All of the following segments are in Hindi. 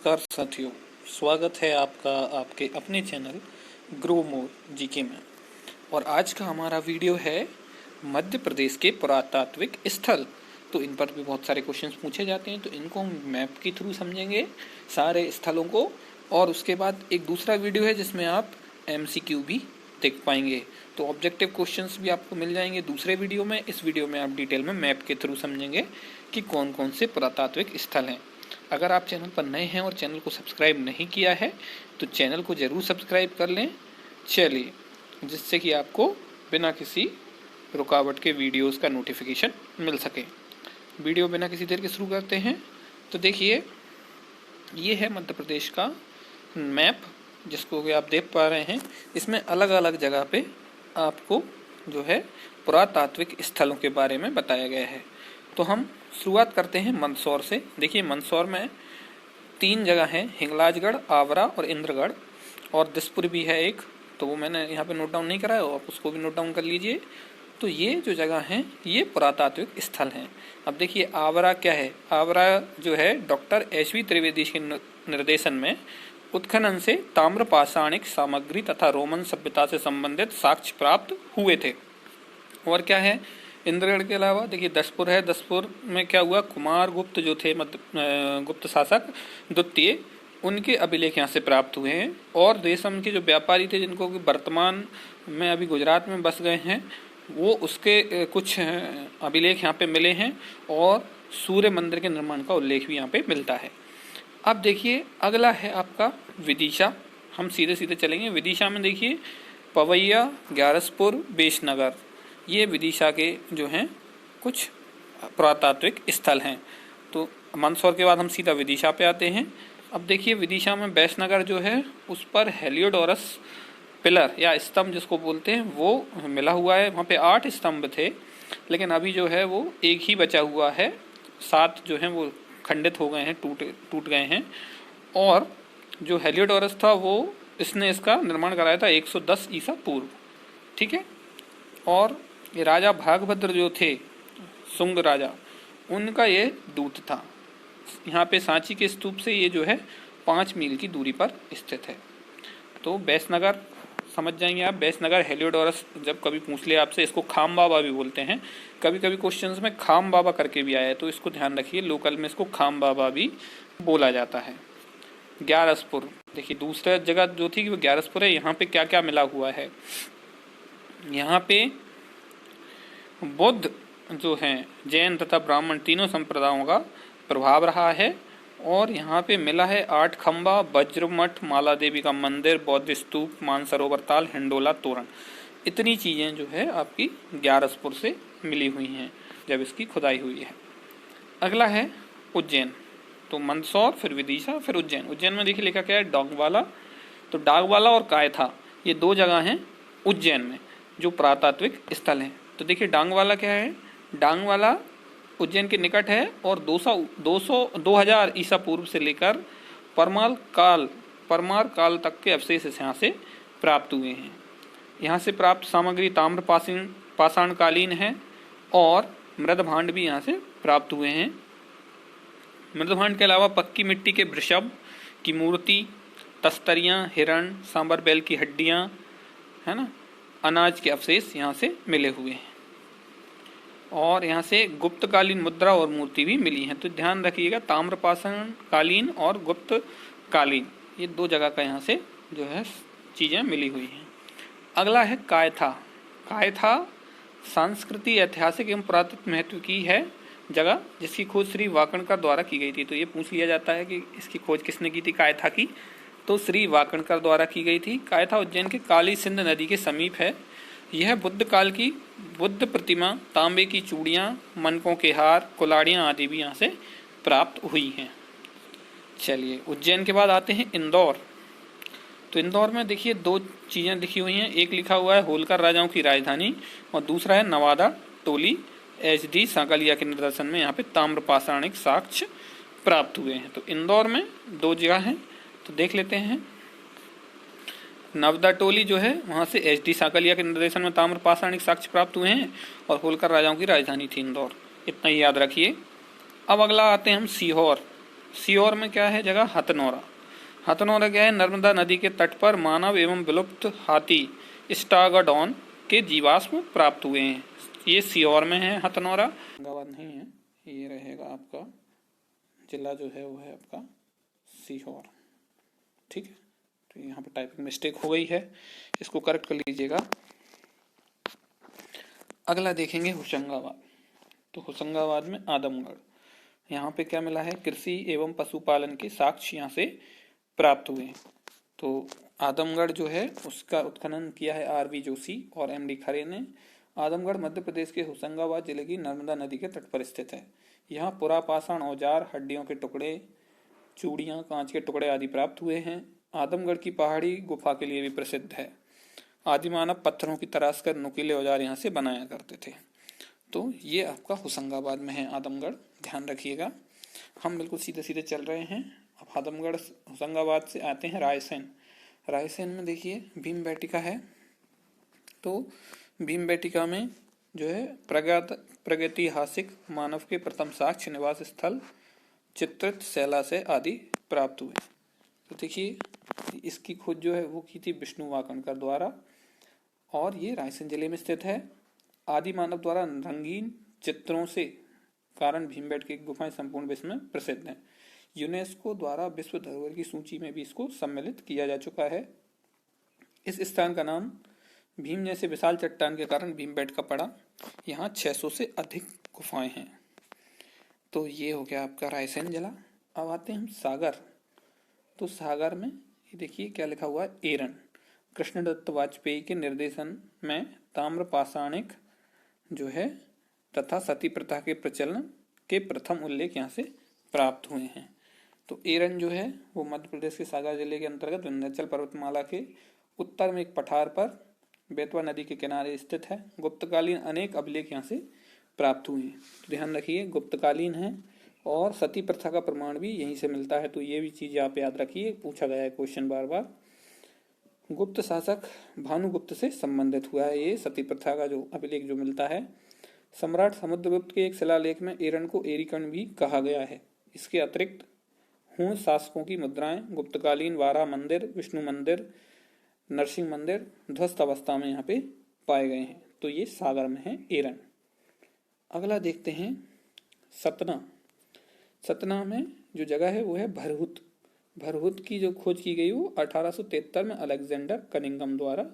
नमस्कार साथियों, स्वागत है आपका आपके अपने चैनल ग्रो मोर जीके में। और आज का हमारा वीडियो है मध्य प्रदेश के पुरातात्विक स्थल। तो इन पर भी बहुत सारे क्वेश्चंस पूछे जाते हैं, तो इनको हम मैप के थ्रू समझेंगे सारे स्थलों को। और उसके बाद एक दूसरा वीडियो है जिसमें आप MCQ भी देख पाएंगे, तो ऑब्जेक्टिव क्वेश्चंस भी आपको मिल जाएंगे दूसरे वीडियो में। इस वीडियो में आप डिटेल में मैप के थ्रू समझेंगे कि कौन कौन से पुरातात्विक स्थल हैं। अगर आप चैनल पर नए हैं और चैनल को सब्सक्राइब नहीं किया है तो चैनल को ज़रूर सब्सक्राइब कर लें, चलिए, जिससे कि आपको बिना किसी रुकावट के वीडियोस का नोटिफिकेशन मिल सके। वीडियो बिना किसी देर के शुरू करते हैं। तो देखिए, ये है मध्य प्रदेश का मैप जिसको कि आप देख पा रहे हैं। इसमें अलग अलग जगह पे आपको जो है पुरातात्विक स्थलों के बारे में बताया गया है। तो हम शुरुआत करते हैं मंदसौर से। देखिए, मंदसौर में 3 जगह हैं, हिंगलाजगढ़, आवरा और इंद्रगढ़, और दिसपुर भी है एक, तो वो मैंने यहाँ पे नोट डाउन नहीं करा है, आप उसको भी नोट डाउन कर लीजिए। तो ये जो जगह हैं ये पुरातात्विक स्थल हैं। अब देखिए, आवरा क्या है। आवरा जो है डॉक्टर HV त्रिवेदी के निर्देशन में उत्खनन से ताम्र पाषाणिक सामग्री तथा रोमन सभ्यता से संबंधित साक्ष्य प्राप्त हुए थे। और क्या है इंद्रगढ़ के अलावा, देखिए दसपुर है। दसपुर में क्या हुआ, कुमार गुप्त जो थे गुप्त शासक द्वितीय, उनके अभिलेख यहाँ से प्राप्त हुए हैं। और रेशम के जो व्यापारी थे जिनको वर्तमान में अभी गुजरात में बस गए हैं, वो उसके कुछ अभिलेख यहाँ पे मिले हैं। और सूर्य मंदिर के निर्माण का उल्लेख भी यहाँ पे मिलता है। अब देखिए, अगला है आपका विदिशा। हम सीधे सीधे चलेंगे। विदिशा में देखिए पवैया, ग्यारसपुर, बेशनगर, ये विदिशा के जो हैं कुछ पुरातात्विक स्थल हैं। तो मंदसौर के बाद हम सीधा विदिशा पे आते हैं। अब देखिए, विदिशा में बेशनगर जो है उस पर हेलियोडोरस पिलर या स्तंभ जिसको बोलते हैं वो मिला हुआ है। वहाँ पे 8 स्तंभ थे, लेकिन अभी जो है वो एक ही बचा हुआ है। 7 जो हैं वो खंडित हो गए हैं, टूट गए हैं। और जो हेलियोडोरस था वो इसने इसका निर्माण कराया था 110 ईसा पूर्व, ठीक है। और ये राजा भागभद्र जो थे, शुंग राजा, उनका ये दूत था। यहाँ पे सांची के स्तूप से ये जो है 5 मील की दूरी पर स्थित है। तो बेशनगर समझ जाएंगे आप। बेशनगर हेलियोडोरस जब कभी पूछ ले आपसे, इसको खाम बाबा भी बोलते हैं। कभी कभी क्वेश्चंस में खाम बाबा करके भी आया है, तो इसको ध्यान रखिए, लोकल में इसको खाम बाबा भी बोला जाता है। ग्यारसपुर, देखिए दूसरा जगह जो थी वो ग्यारसपुर है। यहाँ पे क्या क्या मिला हुआ है, यहाँ पे बौद्ध जो हैं, जैन तथा ब्राह्मण तीनों संप्रदायों का प्रभाव रहा है। और यहाँ पे मिला है 8 खंबा, वज्र मठ, माला देवी का मंदिर, बौद्ध स्तूप, मानसरोवर ताल, हिंडोला तोरण। इतनी चीज़ें जो है आपकी ग्यारसपुर से मिली हुई हैं जब इसकी खुदाई हुई है। अगला है उज्जैन। तो मंदसौर, फिर विदिशा, फिर उज्जैन। उज्जैन में देखिए लिखा क्या है, डाकवाला। तो डाकवाला और कायथा ये 2 जगह हैं उज्जैन में जो पुरातात्विक स्थल हैं। तो देखिए, डांगवाला क्या है, डांगवाला उज्जैन के निकट है और 2000 ईसा पूर्व से लेकर परमार काल तक के अवशेष यहाँ से प्राप्त हुए हैं। यहाँ से प्राप्त सामग्री ताम्र पाषाण कालीन है और मृदभांड भी यहाँ से प्राप्त हुए हैं। मृदभांड के अलावा पक्की मिट्टी के वृषभ की मूर्ति, तस्तरियाँ, हिरण, सांबर बैल की हड्डियाँ, है ना, अनाज के अवशेष यहाँ से मिले हुए हैं। और यहाँ से गुप्तकालीन मुद्रा और मूर्ति भी मिली है। तो ध्यान रखिएगा, ताम्रपाषाण कालीन और गुप्त कालीन, ये 2 जगह का यहाँ से जो है चीज़ें मिली हुई हैं। अगला है कायथा। कायथा सांस्कृतिक, ऐतिहासिक एवं पुरातत्व महत्व की है जगह, जिसकी खोज श्री वाकणकर द्वारा की गई थी। तो ये पूछ लिया जाता है कि इसकी खोज किसने की थी कायथा की, तो श्री वाकणकर द्वारा की गई थी। कायथा उज्जैन के काली सिंध नदी के समीप है। यह बुद्ध काल की बुद्ध प्रतिमा, तांबे की चूड़ियाँ, मनकों के हार, कुलाड़ियाँ आदि भी यहाँ से प्राप्त हुई हैं। चलिए, उज्जैन के बाद आते हैं इंदौर। तो इंदौर में देखिए 2 चीज़ें लिखी हुई हैं। एक लिखा हुआ है होलकर राजाओं की राजधानी, और दूसरा है नवादा टोली। HD सांकलिया के निर्देशन में यहाँ पे ताम्रपाषाणिक साक्ष्य प्राप्त हुए हैं। तो इंदौर में 2 जगह हैं, तो देख लेते हैं। नवदा टोली जो है वहाँ से HD सांकलिया के निर्देशन में ताम्रपाषाणिक साक्ष्य प्राप्त हुए हैं, और होलकर राजाओं की राजधानी थी इंदौर। इतना ही याद रखिए। अब अगला आते हैं हम सीहोर। सीहोर में क्या है जगह? हथनौरा। हथनौरा क्या है? नर्मदा नदी के तट पर मानव एवं विलुप्त हाथी स्टागडॉन के जीवाश्म प्राप्त हुए हैं। ये सीहोर में है हथनौरा, होशंगाबाद नहीं है। ये रहेगा आपका जिला जो है वो है आपका सीहोर। ठीक है, तो यहाँ पे टाइपिंग मिस्टेक हो गई है, इसको करेक्ट कर लीजिएगा। अगला देखेंगे होशंगाबाद। तो होशंगाबाद में आदमगढ़, यहाँ पे क्या मिला है? कृषि एवं पशुपालन के साक्ष्य यहाँ से प्राप्त हुए। तो आदमगढ़ जो है उसका उत्खनन किया है आर.वी. जोशी और एम.डी. खरे ने। आदमगढ़ मध्य प्रदेश के होशंगाबाद जिले की नर्मदा नदी के तट पर स्थित है। यहाँ पुरापाषाण औजार, हड्डियों के टुकड़े, चूड़ियाँ, कांच के टुकड़े आदि प्राप्त हुए हैं। आदमगढ़ की पहाड़ी गुफा के लिए भी प्रसिद्ध है। आदिमानव पत्थरों की तराश कर नुकीले औजार यहाँ से बनाया करते थे। तो ये आपका होशंगाबाद में है आदमगढ़, ध्यान रखिएगा। हम बिल्कुल सीधे सीधे चल रहे हैं। अब आदमगढ़ होशंगाबाद से आते हैं रायसेन। रायसेन में देखिए भीमबेटका है। तो भीमबेटका में जो है प्रागैतिहासिक मानव के प्रथम साक्ष्य निवास स्थल चित्रित शैलाशय आदि प्राप्त हुए। तो देखिए इसकी खोज जो है वो की थी विष्णु वाकणकर द्वारा, और ये रायसेन जिले में स्थित है। आदि मानव द्वारा रंगीन चित्रों से कारण भीमबेटका की गुफाएं संपूर्ण विश्व में प्रसिद्ध हैं। यूनेस्को द्वारा विश्व धरोहर की सूची में भी इसको सम्मिलित किया जा चुका है। इस स्थान का नाम भीम जैसे विशाल चट्टान के कारण भीमबेटका पड़ा। यहाँ 600 से अधिक गुफाएं हैं। तो ये हो गया आपका रायसेन जिला। अब आते हैं हम सागर। तो सागर में ये देखिए क्या लिखा हुआ है, एरन। कृष्णदत्त वाजपेयी के निर्देशन में ताम्रपाषाणिक जो है तथा सती प्रथा के प्रचलन के प्रथम उल्लेख यहाँ से प्राप्त हुए हैं। तो एरन जो है वो मध्य प्रदेश के सागर जिले के अंतर्गत विंध्याचल पर्वतमाला के उत्तर में एक पठार पर बेतवा नदी के किनारे स्थित है। गुप्तकालीन अनेक अभिलेख यहाँ से प्राप्त हुए हैं। तो ध्यान रखिए गुप्तकालीन है और सती प्रथा का प्रमाण भी यहीं से मिलता है। तो ये भी चीज आप याद रखिए, पूछा गया है क्वेश्चन बार बार। गुप्त शासक भानुगुप्त से संबंधित हुआ है ये सती प्रथा का जो अभिलेख जो मिलता है। सम्राट समुद्रगुप्त के एक शिलालेख में एरन को एरिकन भी कहा गया है। इसके अतिरिक्त हूण शासकों की मुद्राएं गुप्तकालीन वारा मंदिर, विष्णु मंदिर, नरसिंह मंदिर ध्वस्त अवस्था में यहाँ पे पाए गए हैं। तो ये सागर में है एरन। अगला देखते हैं सतना। सतना में जो जगह है वो है भरहुत। भरहुत की जो खोज की गई वो 1873 में अलेक्जेंडर कनिंघम द्वारा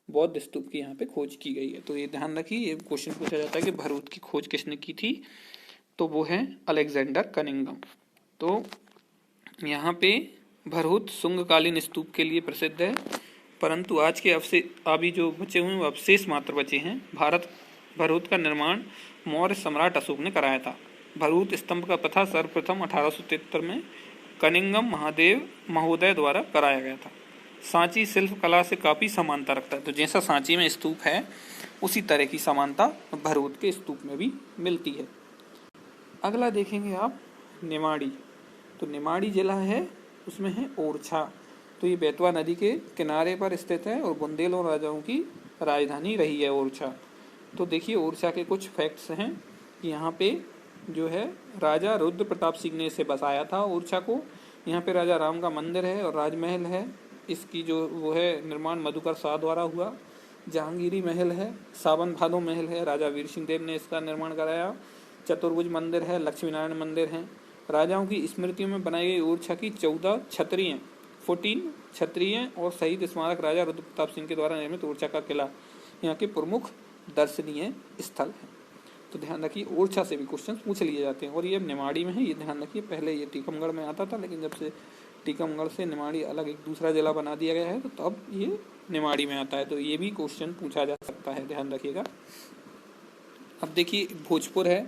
बौद्ध स्तूप की यहाँ पे खोज की गई है। तो ये ध्यान रखिए, ये क्वेश्चन पूछा जाता है कि भरहुत की खोज किसने की थी, तो वो है अलेक्जेंडर कनिंघम। तो यहाँ पे भरहुत शुंगकालीन स्तूप के लिए प्रसिद्ध है, परंतु आज के अभी जो बचे हुए वो अवशेष मात्र बचे हैं। भरहुत का निर्माण मौर्य सम्राट अशोक ने कराया था। भरहुत स्तंभ का पथा सर्वप्रथम 1873 में कनिंघम महादेव महोदय द्वारा कराया गया था। सांची शिल्प कला से काफी समानता रखता है। तो जैसा सांची में स्तूप है उसी तरह की समानता भरहुत के स्तूप में भी मिलती है। अगला देखेंगे आप निमाड़ी। तो निमाड़ी जिला है, उसमें है ओरछा। तो ये बेतवा नदी के किनारे पर स्थित है और बुंदेलों राजाओं की राजधानी रही है ओरछा। तो देखिए ओरछा के कुछ फैक्ट्स हैं। यहाँ पे जो है राजा रुद्र प्रताप सिंह ने इसे बसाया था ओरछा को। यहाँ पे राजा राम का मंदिर है और राजमहल है। इसकी जो वो है निर्माण मधुकर शाह द्वारा हुआ। जहांगीरी महल है, सावन भादो महल है, राजा वीर सिंह देव ने इसका निर्माण कराया। चतुर्भुज मंदिर है, लक्ष्मी नारायण मंदिर है। राजाओं की स्मृतियों में बनाई गई ओरछा की 14 छतरियाँ और शहीद स्मारक राजा रुद्र प्रताप सिंह के द्वारा निर्मित ओरछा का किला यहाँ के प्रमुख दर्शनीय स्थल है। तो ध्यान रखिए ओरछा से भी क्वेश्चन पूछ लिए जाते हैं। और ये निमाड़ी में है, ये ध्यान रखिए। पहले ये टीकमगढ़ में आता था, लेकिन जब से टीकमगढ़ से निमाड़ी अलग एक दूसरा जिला बना दिया गया है तो तब ये निमाड़ी में आता है। तो ये भी क्वेश्चन पूछा जा सकता है, ध्यान रखिएगा। अब देखिए भोजपुर है,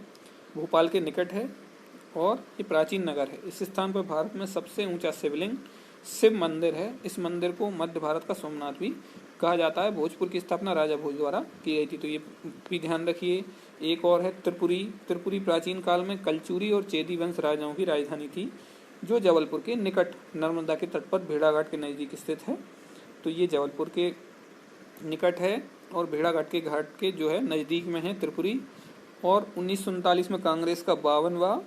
भोपाल के निकट है और ये प्राचीन नगर है। इस स्थान पर भारत में सबसे ऊंचा शिवलिंग शिव मंदिर है। इस मंदिर को मध्य भारत का सोमनाथ भी कहा जाता है। भोजपुर की स्थापना राजा भोज द्वारा की गई थी। तो ये भी ध्यान रखिए। एक और है त्रिपुरी। त्रिपुरी प्राचीन काल में कलचुरी और चेदी वंश राजाओं की राजधानी थी, जो जबलपुर के निकट नर्मदा के तट पर भेड़ाघाट के नज़दीक स्थित है। तो ये जबलपुर के निकट है और भेड़ाघाट के घाट के जो है नज़दीक में है त्रिपुरी। और 1939 में कांग्रेस का 52वां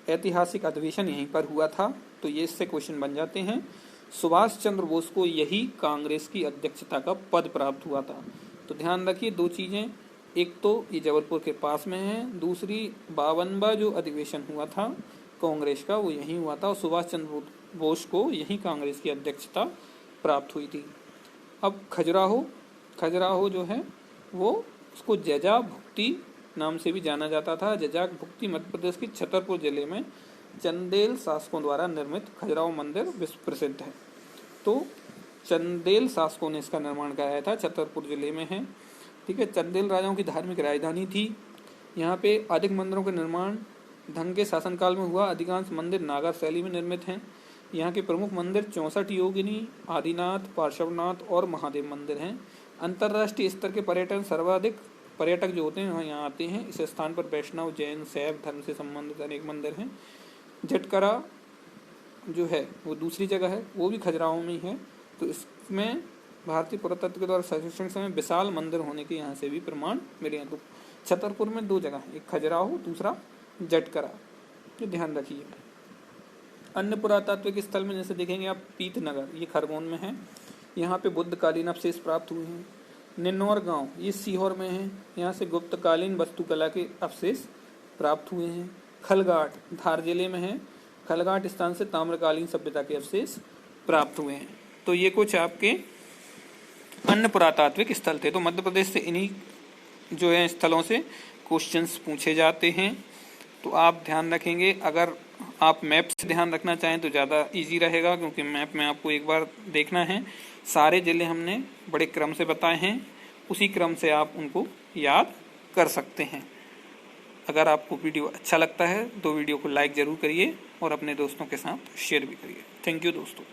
ऐतिहासिक अधिवेशन यहीं पर हुआ था, तो ये इससे क्वेश्चन बन जाते हैं। सुभाष चंद्र बोस को यही कांग्रेस की अध्यक्षता का पद प्राप्त हुआ था। तो ध्यान रखिए दो चीज़ें, एक तो ये जबलपुर के पास में है, दूसरी 52वां जो अधिवेशन हुआ था कांग्रेस का वो यहीं हुआ था और सुभाष चंद्र बोस को यहीं कांग्रेस की अध्यक्षता प्राप्त हुई थी। अब खजुराहो जो है वो उसको जजा भुक्ति नाम से भी जाना जाता था। जजाक भुक्ति मध्य प्रदेश के छतरपुर जिले में चंदेल शासकों द्वारा निर्मित खजुराहो मंदिर विश्व प्रसिद्ध है। तो चंदेल शासकों ने इसका निर्माण कराया था, छतरपुर जिले में है। ठीक है, चंदेल राजाओं की धार्मिक राजधानी थी। यहाँ पे अधिक मंदिरों का निर्माण धन के शासनकाल में हुआ। अधिकांश मंदिर नागर शैली में निर्मित हैं। यहाँ के प्रमुख मंदिर 64 योगिनी, आदिनाथ, पार्श्वनाथ और महादेव मंदिर हैं। अंतर्राष्ट्रीय स्तर के सर्वाधिक पर्यटक जो होते हैं वहाँ यहाँ आते हैं। इस स्थान पर वैष्णव, जैन, शैव धर्म से संबंधित अनेक मंदिर हैं। झटकरा जो है वो दूसरी जगह है, वो भी खजुराहो में ही है। तो इसमें भारतीय पुरातत्व के द्वारा सर्वेक्षण समय विशाल मंदिर होने के यहाँ से भी प्रमाण मिले हैं। तो छतरपुर में दो जगह, एक खजुराहो, दूसरा झटकरा, ये ध्यान रखिए। अन्य पुरातात्विक स्थल में जैसे देखेंगे आप पीतनगर, ये खरगोन में है, यहाँ पे बुद्धकालीन अवशेष प्राप्त हुए हैं। निन्नौर गांव ये सीहोर में है, यहाँ से गुप्तकालीन वास्तुकला के अवशेष प्राप्त हुए हैं। खलघाट धार जिले में है, खलघाट स्थान से ताम्रकालीन सभ्यता के अवशेष प्राप्त हुए हैं। तो ये कुछ आपके अन्य पुरातात्विक स्थल थे। तो मध्य प्रदेश से इन्हीं जो है स्थलों से क्वेश्चंस पूछे जाते हैं। तो आप ध्यान रखेंगे, अगर आप मैप से ध्यान रखना चाहें तो ज़्यादा इजी रहेगा, क्योंकि मैप में आपको एक बार देखना है। सारे जिले हमने बड़े क्रम से बताए हैं, उसी क्रम से आप उनको याद कर सकते हैं। अगर आपको वीडियो अच्छा लगता है तो वीडियो को लाइक ज़रूर करिए और अपने दोस्तों के साथ शेयर भी करिए। थैंक यू दोस्तों।